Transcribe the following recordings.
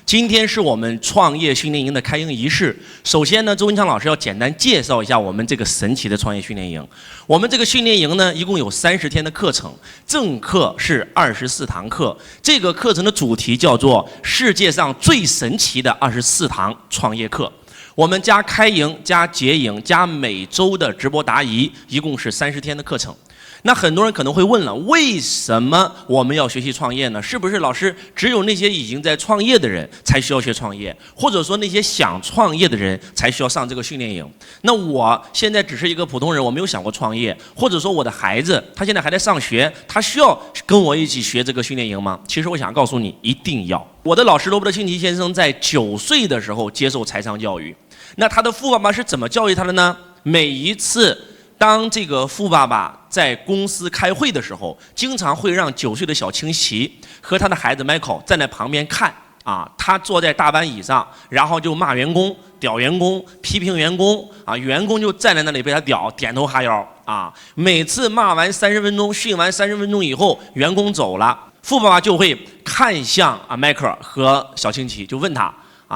今天是我们创业训练营的开营仪式。首先呢，周文强老师要简单介绍一下我们这个神奇的创业训练营。我们这个训练营呢，一共有30天的课程，正课是24堂课。这个课程的主题叫做“世界上最神奇的24堂创业课”。我们加开营、加结营、加每周的直播答疑，一共是30天的课程。那很多人可能会问了，为什么我们要学习创业呢？是不是老师只有那些已经在创业的人才需要学创业，或者说那些想创业的人才需要上这个训练营？那我现在只是一个普通人，我没有想过创业，或者说我的孩子他现在还在上学，他需要跟我一起学这个训练营吗？其实我想告诉你，一定要。我的老师罗伯特清崎先生在9岁的时候接受财商教育，那他的富爸爸是怎么教育他的呢？每一次当这个富爸爸在公司开会的时候，经常会让9岁的小清崎和他的孩子 Michael 站在旁边看啊，他坐在大班椅上，然后就骂员工、屌员工、批评员工啊，员工就站在那里被他屌，点头哈腰啊。每次骂完30分钟，训完30分钟以后，员工走了，富爸爸就会看向Michael 和小清崎，就问他。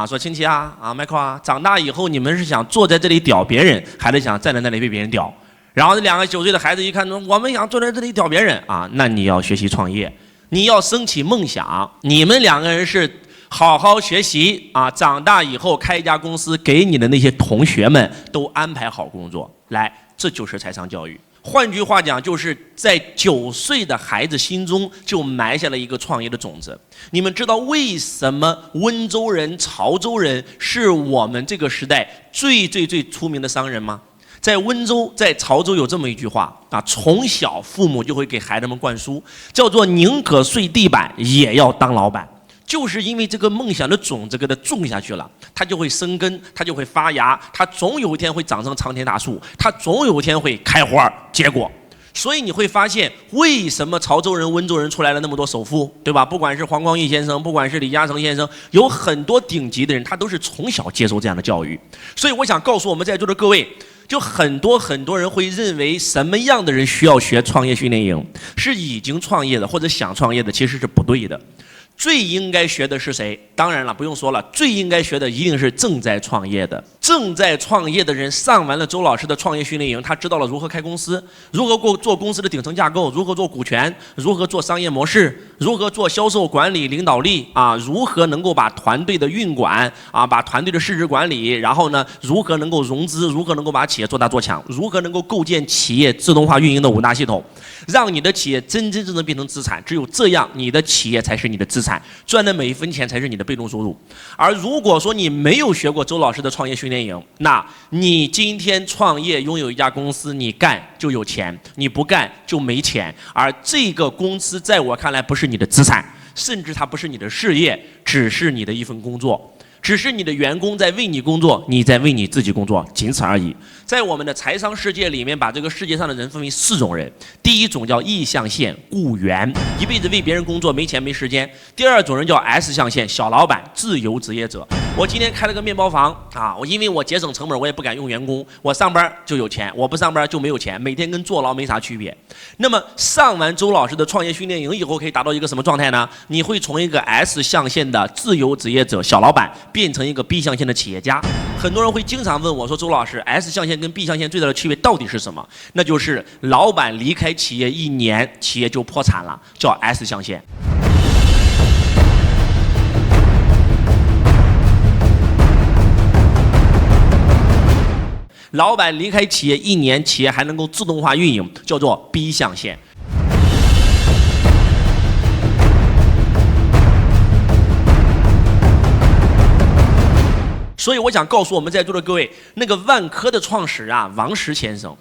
说清崎Michael 长大以后你们是想坐在这里屌别人，还是想站在那里被别人屌？然后这2个9岁的孩子一看，我们想坐在这里屌别人啊，那你要学习创业，你要升起梦想。你们2个人是好好学习啊，长大以后开一家公司，给你的那些同学们都安排好工作。来，这就是财商教育。换句话讲，就是在9岁的孩子心中就埋下了一个创业的种子。你们知道为什么温州人、潮州人是我们这个时代最出名的商人吗？在温州、在潮州有这么一句话啊，从小父母就会给孩子们灌输，叫做宁可睡地板也要当老板。就是因为这个梦想的种子给它种下去了，它就会生根，它就会发芽，它总有一天会长成长天大树，它总有一天会开花结果。所以你会发现，为什么潮州人、温州人出来了那么多首富，对吧？不管是黄光裕先生，不管是李嘉诚先生，有很多顶级的人，他都是从小接受这样的教育。所以我想告诉我们在座的各位，就很多人会认为什么样的人需要学创业训练营？是已经创业的或者想创业的，其实是不对的。最应该学的是谁？当然了，不用说了，最应该学的一定是正在创业的。正在创业的人上完了周老师的创业训练营，他知道了如何开公司，如何做公司的顶层架构，如何做股权，如何做商业模式，如何做销售管理领导力啊，如何能够把团队的运管啊，把团队的市值管理，然后呢，如何能够融资，如何能够把企业做大做强，如何能够构建企业自动化运营的5大系统，让你的企业真正变成资产。只有这样，你的企业才是你的资产，赚的每一分钱才是你的被动收入。而如果说你没有学过周老师的创业训练营，那你今天创业拥有一家公司，你干就有钱，你不干就没钱。而这个公司在我看来不是你的资产，甚至它不是你的事业，只是你的一份工作。只是你的员工在为你工作，你在为你自己工作，仅此而已。在我们的财商世界里面，把这个世界上的人分为4种人。第一种叫 E 象限雇员，一辈子为别人工作，没钱没时间。第2种人叫 S 象限小老板，自由职业者。我今天开了个面包房啊，因为我节省成本，我也不敢用员工，我上班就有钱，我不上班就没有钱，每天跟坐牢没啥区别。那么上完周老师的创业训练营以后，可以达到一个什么状态呢？你会从一个 S 象限的自由职业者小老板变成一个 B 象限的企业家。很多人会经常问我说，周老师 S 象限跟 B 象限最大的区别到底是什么？那就是老板离开企业1年，企业就破产了，叫 S 象限。老板离开企业1年，企业还能够自动化运营，叫做 B 象限。所以我想告诉我们在座的各位，那个万科的创始人王石先生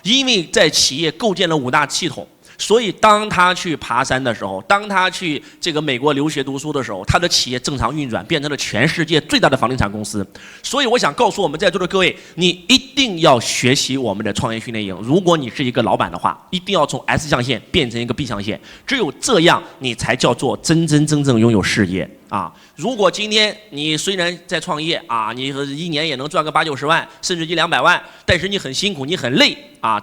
因为在企业构建了5大系统，所以当他去爬山的时候，当他去这个美国留学读书的时候，他的企业正常运转，变成了全世界最大的房地产公司。所以我想告诉我们在座的各位，你一定要学习我们的创业训练营。如果你是一个老板的话，一定要从 S 象限变成一个 B 象限，只有这样，你才叫做真正拥有事业。如果今天你虽然在创业你1年也能赚个80、90万，甚至100-200万，但是你很辛苦，你很累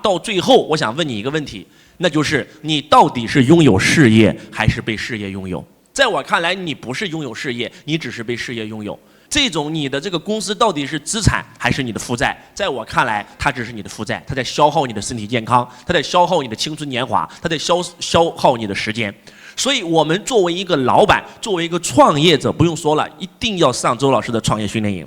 到最后，我想问你一个问题，那就是你到底是拥有事业还是被事业拥有？在我看来，你不是拥有事业，你只是被事业拥有。这种你的这个公司到底是资产还是你的负债？在我看来，它只是你的负债，它在消耗你的身体健康，它在消耗你的青春年华，它在消耗你的时间。所以，我们作为一个老板，作为一个创业者，不用说了，一定要上周老师的创业训练营。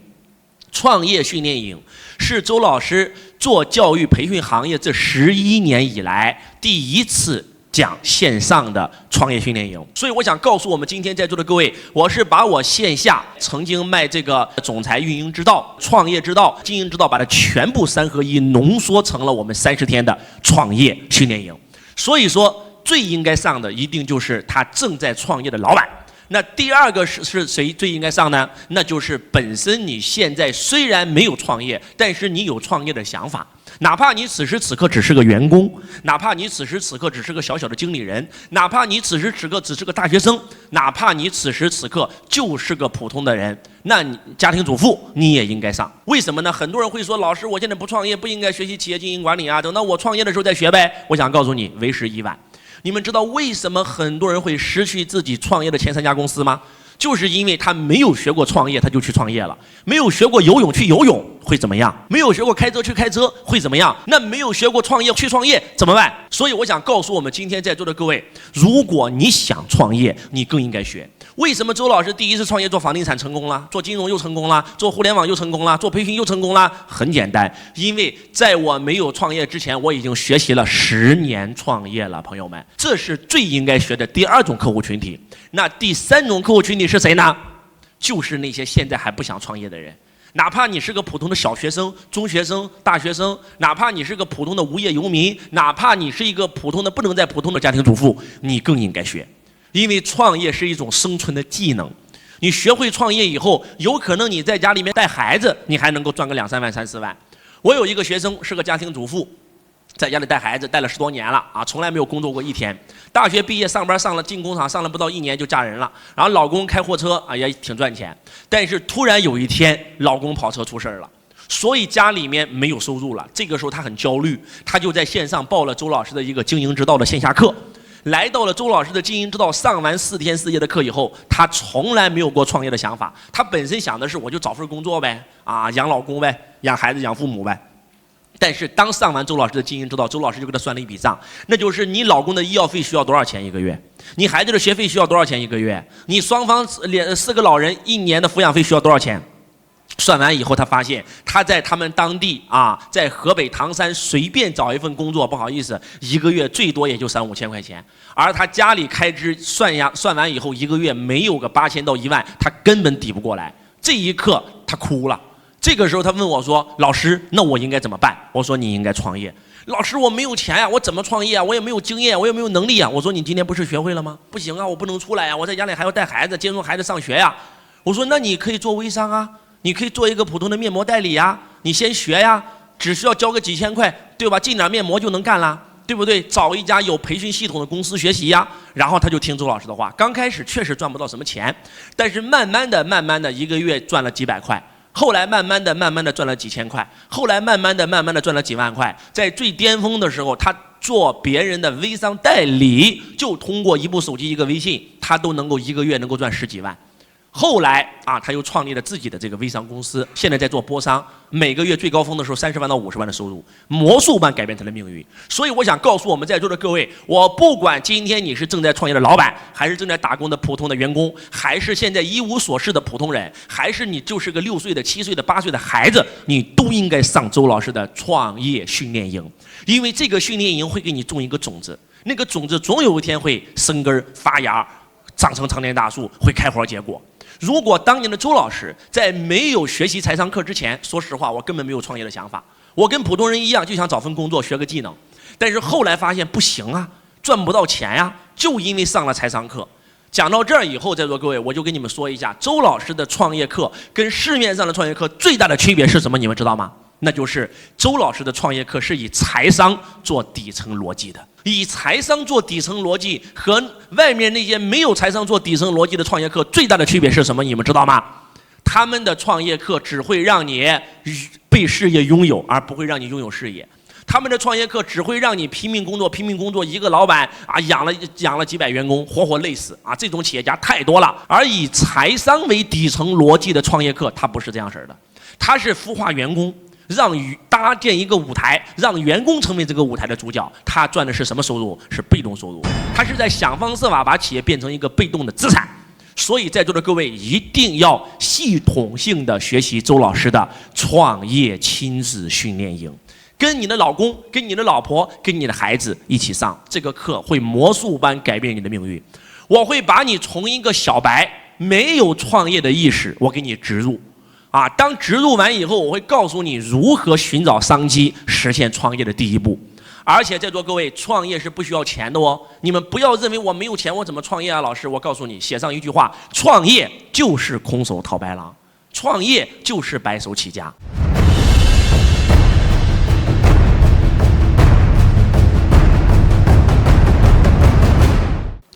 创业训练营是周老师做教育培训行业这11年以来第一次讲线上的创业训练营，所以我想告诉我们今天在座的各位，我是把我线下曾经卖这个总裁运营之道、创业之道、经营之道，把它全部3合1浓缩成了我们30天的创业训练营。所以说，最应该上的一定就是他正在创业的老板。那第二个是谁最应该上呢？那就是本身你现在虽然没有创业，但是你有创业的想法。哪怕你此时此刻只是个员工，哪怕你此时此刻只是个小小的经理人，哪怕你此时此刻只是个大学生，哪怕你此时此刻就是个普通的人，那你家庭主妇你也应该上。为什么呢？很多人会说，老师，我现在不创业，不应该学习企业经营管理啊，等到我创业的时候再学呗。我想告诉你，为时已晚。你们知道为什么很多人会失去自己创业的前3家公司吗？就是因为他没有学过创业，他就去创业了；没有学过游泳去游泳会怎么样？没有学过开车去开车会怎么样？那没有学过创业去创业怎么办？所以我想告诉我们今天在座的各位，如果你想创业，你更应该学。为什么周老师第一次创业做房地产成功了，做金融又成功了，做互联网又成功了，做培训又成功了？很简单，因为在我没有创业之前，我已经学习了10年创业了，朋友们，这是最应该学的第2种客户群体。那第3种客户群体是谁呢？就是那些现在还不想创业的人。哪怕你是个普通的小学生、中学生、大学生，哪怕你是个普通的无业游民，哪怕你是一个普通的不能再普通的家庭主妇，你更应该学。因为创业是一种生存的技能，你学会创业以后，有可能你在家里面带孩子，你还能够赚个2、3万、3、4万。我有一个学生是个家庭主妇，在家里带孩子带了10多年了啊，从来没有工作过1天。大学毕业上班上了进工厂上了不到1年就嫁人了，然后老公开货车啊也挺赚钱，但是突然有一天老公跑车出事了，所以家里面没有收入了。这个时候他很焦虑，他就在线上报了周老师的一个经营之道的线下课。来到了周老师的经营之道，上完4天4夜的课以后，他从来没有过创业的想法。他本身想的是，我就找份工作呗，啊，养老公呗，养孩子养父母呗。但是当上完周老师的经营之道，周老师就给他算了一笔账，那就是你老公的医药费需要多少钱1个月，你孩子的学费需要多少钱1个月，你双方4个老人1年的抚养费需要多少钱。算完以后，他发现他在他们当地啊，在河北唐山随便找一份工作，不好意思，1个月最多也就3、5千块钱，而他家里开支算完以后，1个月没有个8000到1万，他根本抵不过来。这一刻他哭了。这个时候他问我说：“老师，那我应该怎么办？”我说：“你应该创业。”老师，我没有钱呀，我怎么创业啊？我也没有经验，我也没有能力啊。我说：“你今天不是学会了吗？”不行啊，我不能出来呀，我在家里还要带孩子，接送孩子上学呀。我说：“那你可以做微商啊。”你可以做一个普通的面膜代理呀，你先学呀，只需要交个几千块，对吧？进点面膜就能干了，对不对？找一家有培训系统的公司学习呀。然后他就听周老师的话，刚开始确实赚不到什么钱，但是慢慢的1个月赚了几百块，后来慢慢的赚了几千块，后来慢慢的赚了几万块。在最巅峰的时候，他做别人的微商代理，就通过一部手机一个微信，他都能够1个月能够赚10几万。后来啊，他又创立了自己的这个微商公司，现在在做播商，每个月最高峰的时候30万到50万的收入，魔术般改变他的命运。所以我想告诉我们在座的各位，我不管今天你是正在创业的老板，还是正在打工的普通的员工，还是现在一无所事的普通人，还是你就是个6岁的、7岁的、8岁的孩子，你都应该上周老师的创业训练营，因为这个训练营会给你种一个种子，那个种子总有一天会生根发芽，长成常年大树，会开花结果。如果当年的周老师在没有学习财商课之前，说实话，我根本没有创业的想法。我跟普通人一样，就想找份工作，学个技能。但是后来发现不行啊，赚不到钱呀，就因为上了财商课。讲到这儿以后，在座各位，我就跟你们说一下，周老师的创业课跟市面上的创业课最大的区别是什么？你们知道吗？那就是周老师的创业课是以财商做底层逻辑的，以财商做底层逻辑和外面那些没有财商做底层逻辑的创业课最大的区别是什么？你们知道吗？他们的创业课只会让你被事业拥有，而不会让你拥有事业。他们的创业课只会让你拼命工作，拼命工作，一个老板啊养了几百员工，活活累死啊！这种企业家太多了。而以财商为底层逻辑的创业课，它不是这样式的，它是孵化员工，让搭建一个舞台，让员工成为这个舞台的主角。他赚的是什么收入？是被动收入。他是在想方设法把企业变成一个被动的资产。所以在座的各位一定要系统性的学习周老师的创业亲子训练营，跟你的老公、跟你的老婆、跟你的孩子一起上这个课，会魔术般改变你的命运。我会把你从一个小白没有创业的意识，我给你植入。当植入完以后，我会告诉你如何寻找商机，实现创业的第一步。而且在座各位，创业是不需要钱的哦。你们不要认为我没有钱，我怎么创业啊？老师，我告诉你，写上一句话：创业就是空手套白狼，创业就是白手起家。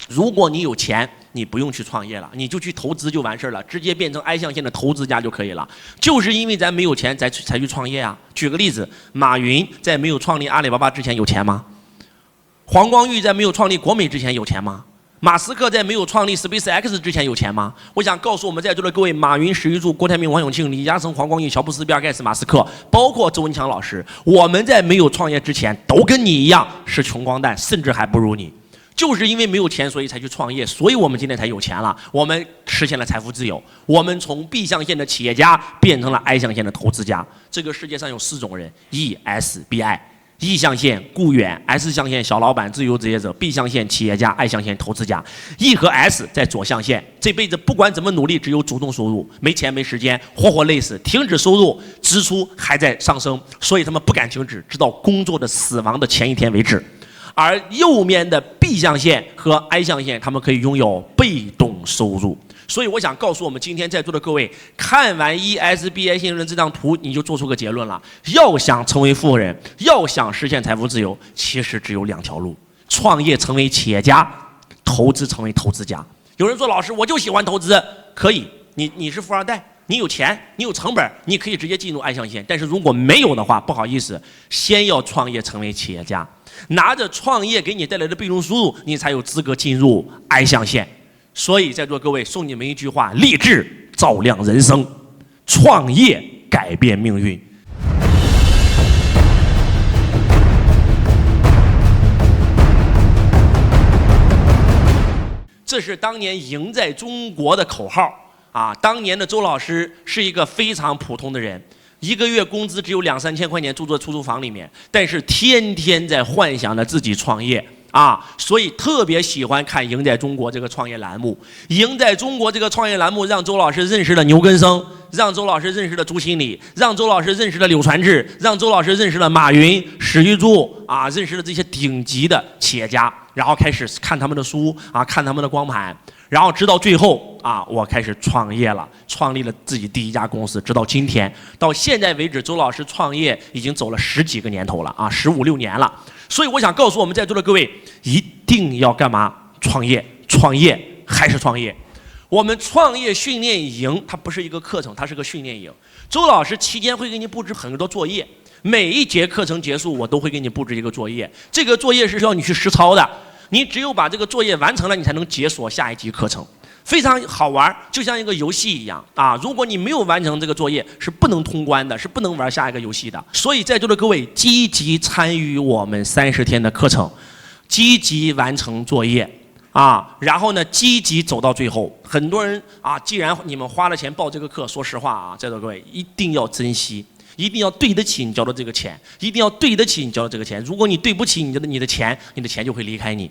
如果你有钱，你不用去创业了，你就去投资就完事了，直接变成 I 象限的投资家就可以了。就是因为咱没有钱才去创业啊。举个例子，马云在没有创立阿里巴巴之前有钱吗？黄光裕在没有创立国美之前有钱吗？马斯克在没有创立 SpaceX 之前有钱吗？我想告诉我们在座的各位，马云、史玉柱、郭台铭、王永庆、李嘉诚、黄光裕、乔布斯、比尔盖茨、马斯克，包括周文强老师，我们在没有创业之前都跟你一样是穷光蛋，甚至还不如你。就是因为没有钱，所以才去创业，所以我们今天才有钱了，我们实现了财富自由，我们从 B 象限的企业家变成了 I 象限的投资家。这个世界上有4种人 ，ESBI。E 象限雇员 ，S 象限小老板、自由职业者 ，B 象限企业家 ，I 象限投资家。E 和 S 在左象限，这辈子不管怎么努力，只有主动收入，没钱没时间，活活累死，停止收入，支出还在上升，所以他们不敢停止，直到工作的死亡的前一天为止。而右面的 B 象限和 I 象限，他们可以拥有被动收入。所以我想告诉我们今天在座的各位，看完 ESBI 信任这张图，你就做出个结论了：要想成为富人，要想实现财富自由，其实只有2条路：创业成为企业家，投资成为投资家。有人说，老师，我就喜欢投资，可以，你是富二代，你有钱，你有成本，你可以直接进入 I 象限。但是如果没有的话，不好意思，先要创业成为企业家。拿着创业给你带来的被动收入，你才有资格进入 I 象限。所以在座各位，送你们一句话：励志照亮人生，创业改变命运。这是当年赢在中国的口号啊！当年的周老师是一个非常普通的人。1个月工资只有2、3千块钱，住在出租房里面，但是天天在幻想着自己创业啊，所以特别喜欢看《赢在中国》这个创业栏目。《赢在中国》这个创业栏目让周老师认识了牛根生，让周老师认识了朱新礼，让周老师认识了柳传志，让周老师认识了马云、史玉柱啊，认识了这些顶级的企业家，然后开始看他们的书啊，看他们的光盘。然后直到最后啊，我开始创业了，创立了自己第1家公司。直到今天，到现在为止，周老师创业已经走了10几个年头了啊，15、16年了。所以我想告诉我们在座的各位，一定要干嘛？创业，创业还是创业。我们创业训练营它不是一个课程，它是个训练营。周老师期间会给你布置很多作业，每一节课程结束，我都会给你布置一个作业。这个作业是需要你去实操的。你只有把这个作业完成了，你才能解锁下一级课程，非常好玩，就像一个游戏一样啊！如果你没有完成这个作业，是不能通关的，是不能玩下一个游戏的。所以在座的各位，积极参与我们30天的课程，积极完成作业啊，然后呢，积极走到最后。很多人啊，既然你们花了钱报这个课，说实话啊，在座各位一定要珍惜。一定要对得起你交的这个钱，一定要对得起你交的这个钱。如果你对不起你的钱，你的钱就会离开你，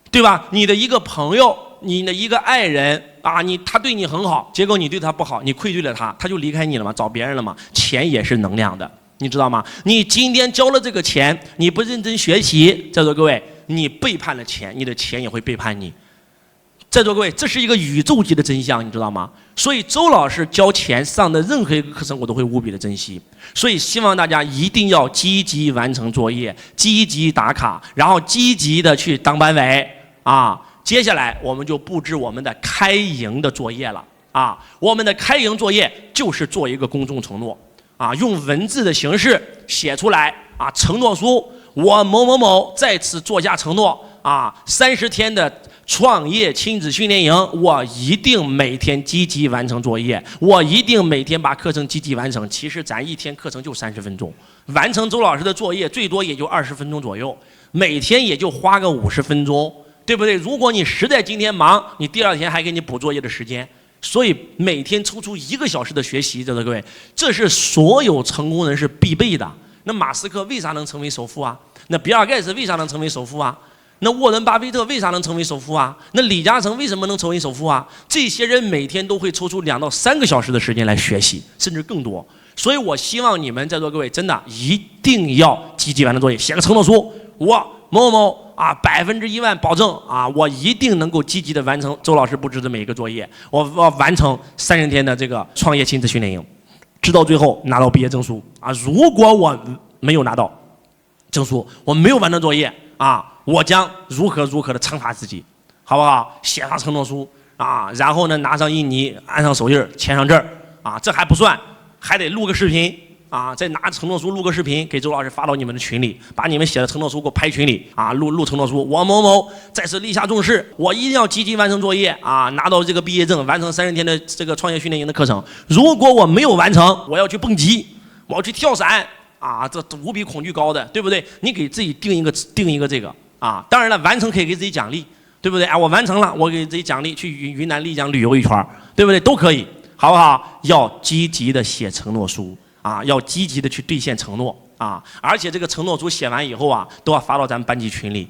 对吧？你的一个朋友，你的一个爱人啊，他对你很好，结果你对他不好，你愧对了他，他就离开你了嘛，找别人了嘛。钱也是能量的，你知道吗？你今天交了这个钱，你不认真学习，在座各位，你背叛了钱，你的钱也会背叛你。在座各位，这是一个宇宙级的真相，你知道吗？所以周老师交钱上的任何一个课程，我都会无比的珍惜。所以希望大家一定要积极完成作业，积极打卡，然后积极的去当班委啊。接下来我们就布置我们的开营的作业了啊。我们的开营作业就是做一个公众承诺啊，用文字的形式写出来承诺书，我某某某再次做下承诺30天的创业亲子训练营，我一定每天积极完成作业，我一定每天把课程积极完成。其实咱一天课程就30分钟，完成周老师的作业最多也就20分钟左右，每天也就花个50分钟，对不对？如果你实在今天忙，你第2天还给你补作业的时间。所以每天抽出1个小时的学习，各位，这是所有成功人士必备的。那马斯克为啥能成为首富啊？那比尔盖茨为啥能成为首富啊？那沃伦巴菲特为啥能成为首富啊？那李嘉诚为什么能成为首富啊？这些人每天都会抽出2到3个小时的时间来学习，甚至更多。所以我希望你们在座各位真的一定要积极完成作业，写个承诺书，我某某100%保证我一定能够积极的完成周老师布置的每一个作业，我要完成30天的这个创业亲子训练营，直到最后拿到毕业证书如果我没有拿到证书，我没有完成作业我将如何的惩罚自己，好不好？写上承诺书然后呢拿上印泥，按上手印，签上字这还不算，还得录个视频再拿承诺书录个视频给周老师发到你们的群里，把你们写的承诺书给我拍群里录承诺书，我某某再次立下重誓，我一定要积极完成作业拿到这个毕业证，完成30天的这个创业训练营的课程。如果我没有完成，我要去蹦极，我要去跳伞这无比恐惧高的，对不对？你给自己定一个这个当然了，完成可以给自己奖励，对不对我完成了，我给自己奖励去云南丽江旅游一圈，对不对？都可以，好不好？要积极的写承诺书要积极的去兑现承诺而且这个承诺书写完以后都要发到咱们班级群里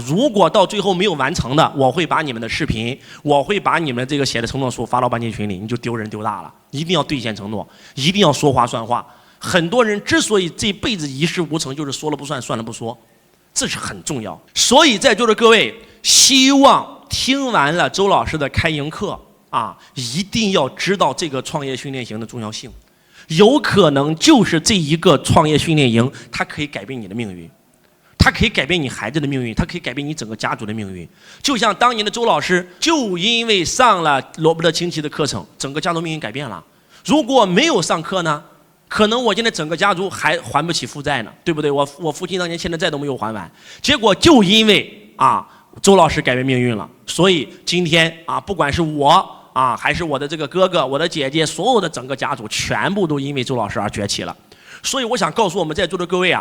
如果到最后没有完成的，我会把你们的视频，我会把你们这个写的承诺书发到班级群里，你就丢人丢大了。一定要兑现承诺，一定要说话算话。很多人之所以这辈子一事无成，就是说了不算，算了不说，这是很重要。所以在座的各位，希望听完了周老师的开营课一定要知道这个创业训练营的重要性。有可能就是这一个创业训练营，它可以改变你的命运，它可以改变你孩子的命运，它可以改变你整个家族的命运。就像当年的周老师，就因为上了罗伯特清崎的课程，整个家族命运改变了。如果没有上课呢，可能我现在整个家族还还不起负债呢，对不对？我父亲当年欠的债都没有还完，结果就因为周老师改变命运了。所以今天不管是我还是我的这个哥哥，我的姐姐，所有的整个家族全部都因为周老师而崛起了。所以我想告诉我们在座的各位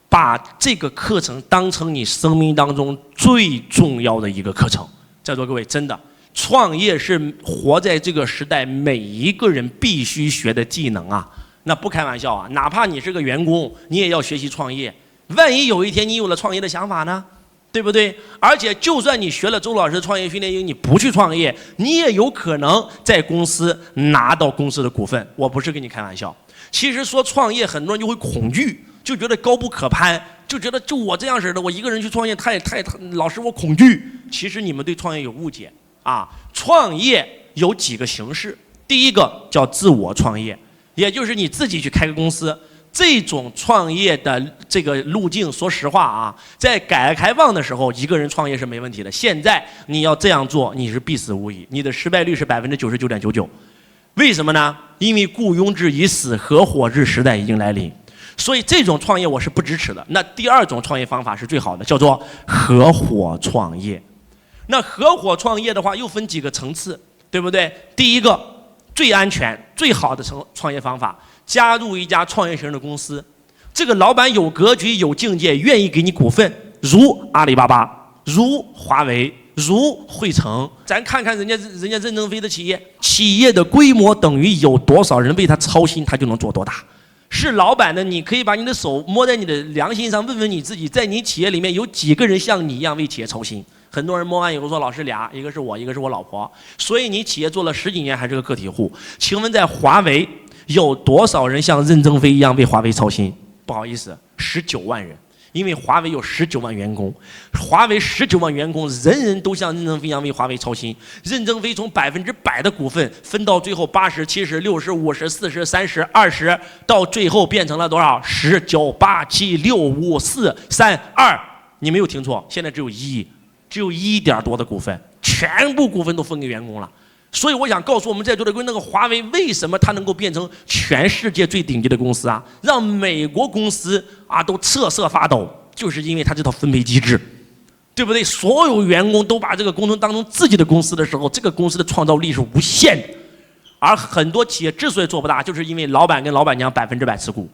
把这个课程当成你生命当中最重要的一个课程。在座各位，真的，创业是活在这个时代每一个人必须学的技能那不开玩笑哪怕你是个员工，你也要学习创业。万一有一天你有了创业的想法呢？对不对？而且就算你学了周老师的创业训练营，你不去创业，你也有可能在公司拿到公司的股份。我不是跟你开玩笑。其实说创业，很多人就会恐惧，就觉得高不可攀，就觉得就我这样式的，我一个人去创业太老师我恐惧。其实你们对创业有误解创业有几个形式，第一个叫自我创业，也就是你自己去开个公司。这种创业的这个路径，说实话在改革开放的时候，一个人创业是没问题的。现在你要这样做，你是必死无疑，你的失败率是99.99%。为什么呢？因为雇佣制已死，合伙制时代已经来临。所以这种创业我是不支持的。那第二种创业方法是最好的，叫做合伙创业。那合伙创业的话，又分几个层次，对不对？第一个最安全、最好的创业方法。加入一家创业型的公司，这个老板有格局、有境界，愿意给你股份，如阿里巴巴，如华为，如汇成。咱看看人家任正非的企业的规模等于有多少人为他操心，他就能做多大。是老板的，你可以把你的手摸在你的良心上，问问你自己，在你企业里面有几个人像你一样为企业操心？很多人摸完以后说，老师俩，一个是我，一个是我老婆。所以你企业做了10几年还是个个体户。请问在华为有多少人像任正非一样为华为操心？不好意思，19万人，因为华为有19万员工，华为19万员工，人人都像任正非一样为华为操心。任正非从100%的股份分到最后80、70、60、50、40、30、20，到最后变成了多少？10、9、8、7、6、5、4、3、2。你没有听错，现在只有1亿，只有1点多的股份，全部股份都分给员工了。所以我想告诉我们在座的各位，那个华为为什么它能够变成全世界最顶级的公司啊？让美国公司啊都瑟瑟发抖，就是因为它这套分配机制，对不对？所有员工都把这个工程当成自己的公司的时候，这个公司的创造力是无限的。而很多企业之所以做不大，就是因为老板跟老板娘100%持股。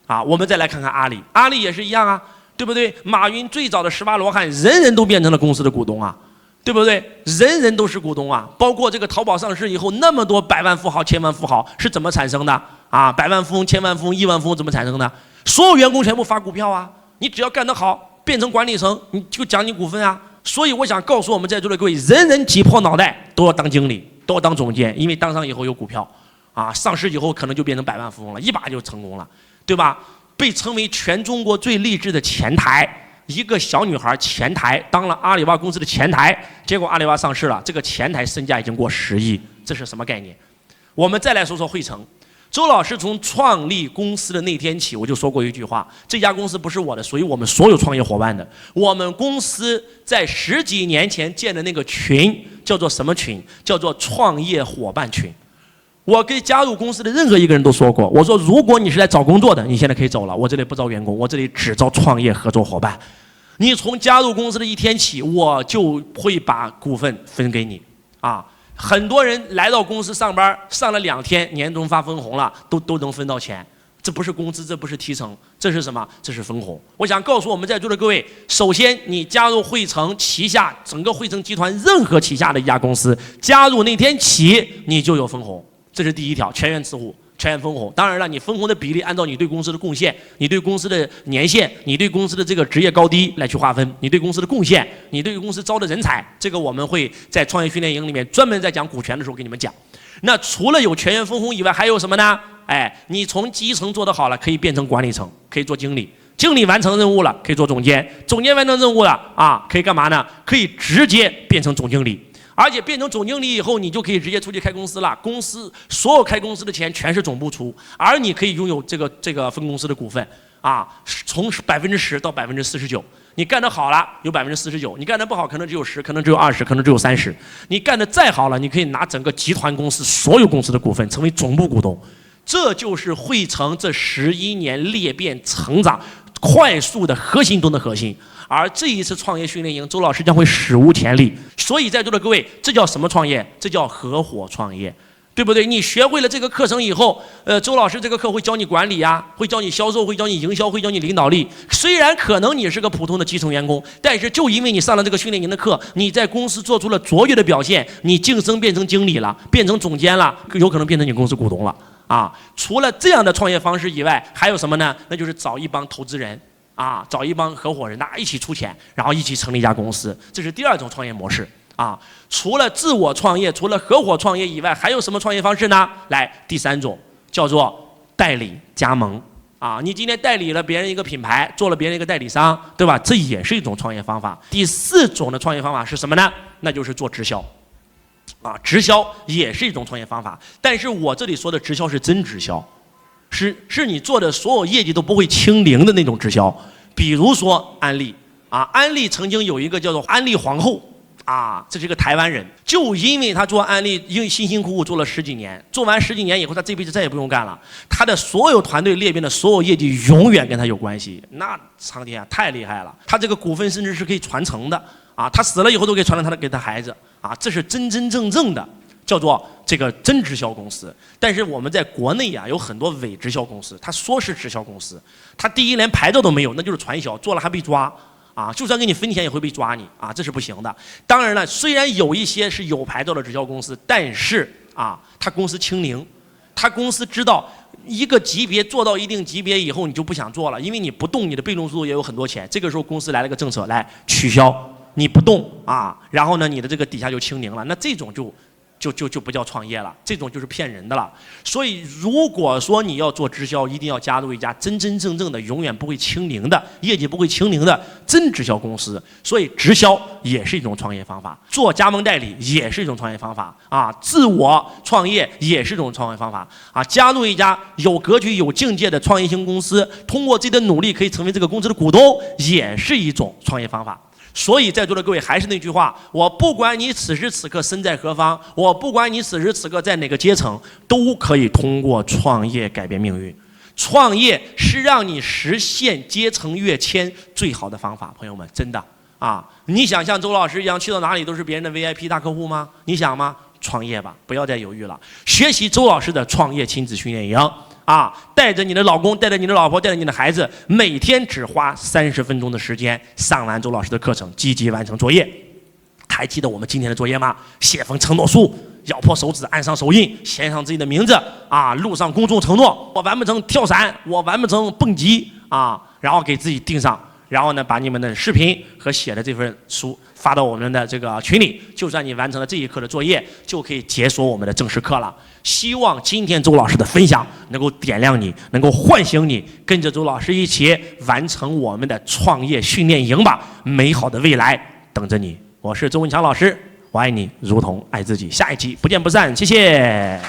啊，我们再来看看阿里，阿里也是一样啊，对不对？马云最早的18罗汉，人人都变成了公司的股东啊。对不对？人人都是股东啊！包括这个淘宝上市以后，那么多百万富豪、千万富豪是怎么产生的啊？百万富翁、千万富翁、亿万富翁怎么产生的？所有员工全部发股票啊！你只要干得好，变成管理层，你就奖你股份啊！所以我想告诉我们在座的各位，人人挤破脑袋都要当经理，都要当总监，因为当上以后有股票，啊，上市以后可能就变成百万富翁了，一把就成功了，对吧？被称为全中国最励志的前台。一个小女孩前台当了阿里巴巴公司的前台，结果阿里巴巴上市了，这个前台身价已经过10亿，这是什么概念？我们再来说说汇成。周老师从创立公司的那天起，我就说过一句话：这家公司不是我的，属于我们所有创业伙伴的。我们公司在10几年前建的那个群叫做什么群？叫做创业伙伴群。我给加入公司的任何一个人都说过，我说如果你是来找工作的，你现在可以走了，我这里不招员工，我这里只招创业合作伙伴。你从加入公司的一天起，我就会把股份分给你啊！很多人来到公司上班，上了2天，年终发分红了，都能分到钱。这不是工资，这不是提成，这是什么？这是分红。我想告诉我们在座的各位，首先你加入汇成旗下整个汇成集团任何旗下的一家公司，加入那天起你就有分红，这是第一条，全员持股。全员分红，当然了，你分红的比例按照你对公司的贡献、你对公司的年限、你对公司的这个职业高低来去划分，你对公司的贡献、你对公司招的人才，这个我们会在创业训练营里面专门在讲股权的时候给你们讲。那除了有全员分红以外，还有什么呢？哎，你从基层做得好了，可以变成管理层，可以做经理，经理完成任务了，可以做总监，总监完成任务了啊，可以干嘛呢？可以直接变成总经理。而且变成总经理以后，你就可以直接出去开公司了。公司所有开公司的钱全是总部出，而你可以拥有这个分公司的股份啊，从10%到49%。你干得好了有49%，你干得不好可能只有10%，可能只有20%，可能只有30%。你干得再好了，你可以拿整个集团公司所有公司的股份，成为总部股东。这就是汇成这11年裂变成长快速的核心中的核心。而这一次创业训练营，周老师将会史无前例。所以在座的各位，这叫什么创业？这叫合伙创业，对不对？你学会了这个课程以后，周老师这个课会教你管理啊，会教你销售，会教你营销，会教你领导力。虽然可能你是个普通的基层员工，但是就因为你上了这个训练营的课，你在公司做出了卓越的表现，你晋升变成经理了，变成总监了，有可能变成你公司股东了啊！除了这样的创业方式以外，还有什么呢？那就是找一帮投资人。啊，找一帮合伙人，大家一起出钱，然后一起成立一家公司，这是第2种创业模式啊。除了自我创业，除了合伙创业以外，还有什么创业方式呢？来，第3种叫做代理加盟啊。你今天代理了别人一个品牌，做了别人一个代理商，对吧？这也是一种创业方法。第4种的创业方法是什么呢？那就是做直销啊，直销也是一种创业方法。但是我这里说的直销是真直销。是你做的所有业绩都不会清零的那种直销，比如说安利啊，安利曾经有一个叫做安利皇后啊，这是一个台湾人，就因为他做安利，因为辛辛苦苦做了10几年，做完10几年以后，他这辈子再也不用干了，他的所有团队裂变的所有业绩永远跟他有关系，那苍天啊，太厉害了，他这个股份甚至是可以传承的啊，他死了以后都可以传承给他孩子啊，这是真真正正的。叫做这个真直销公司，但是我们在国内啊有很多伪直销公司，他说是直销公司，他第一连牌照都没有，那就是传销，做了还被抓啊，就算给你分钱也会被抓你啊，这是不行的。当然了，虽然有一些是有牌照的直销公司，但是啊，他公司清零，他公司知道一个级别做到一定级别以后，你就不想做了，因为你不动，你的被动收入也有很多钱。这个时候公司来了个政策，来取消，你不动啊，然后呢，你的这个底下就清零了，那这种就不叫创业了，这种就是骗人的了。所以如果说你要做直销，一定要加入一家真真正正的、永远不会清零的、业绩不会清零的真直销公司。所以直销也是一种创业方法，做加盟代理也是一种创业方法啊，自我创业也是一种创业方法啊，加入一家有格局、有境界的创业型公司，通过自己的努力可以成为这个公司的股东，也是一种创业方法。所以在座的各位，还是那句话，我不管你此时此刻身在何方，我不管你此时此刻在哪个阶层，都可以通过创业改变命运。创业是让你实现阶层跃迁最好的方法，朋友们，真的啊！你想像周老师一样去到哪里都是别人的 VIP 大客户吗？你想吗？创业吧，不要再犹豫了，学习周老师的创业亲子训练营啊！带着你的老公，带着你的老婆，带着你的孩子，每天只花30分钟的时间，上完周老师的课程，积极完成作业。还记得我们今天的作业吗？写封承诺书，咬破手指，按上手印，写上自己的名字啊，录上公众承诺。我完不成跳伞，我完不成蹦极啊，然后给自己定上。然后呢，把你们的视频和写的这份书发到我们的这个群里，就算你完成了这一课的作业，就可以解锁我们的正式课了。希望今天周老师的分享能够点亮你，能够唤醒你，跟着周老师一起完成我们的创业训练营吧！美好的未来等着你。我是周文强老师，我爱你如同爱自己。下一期不见不散，谢谢。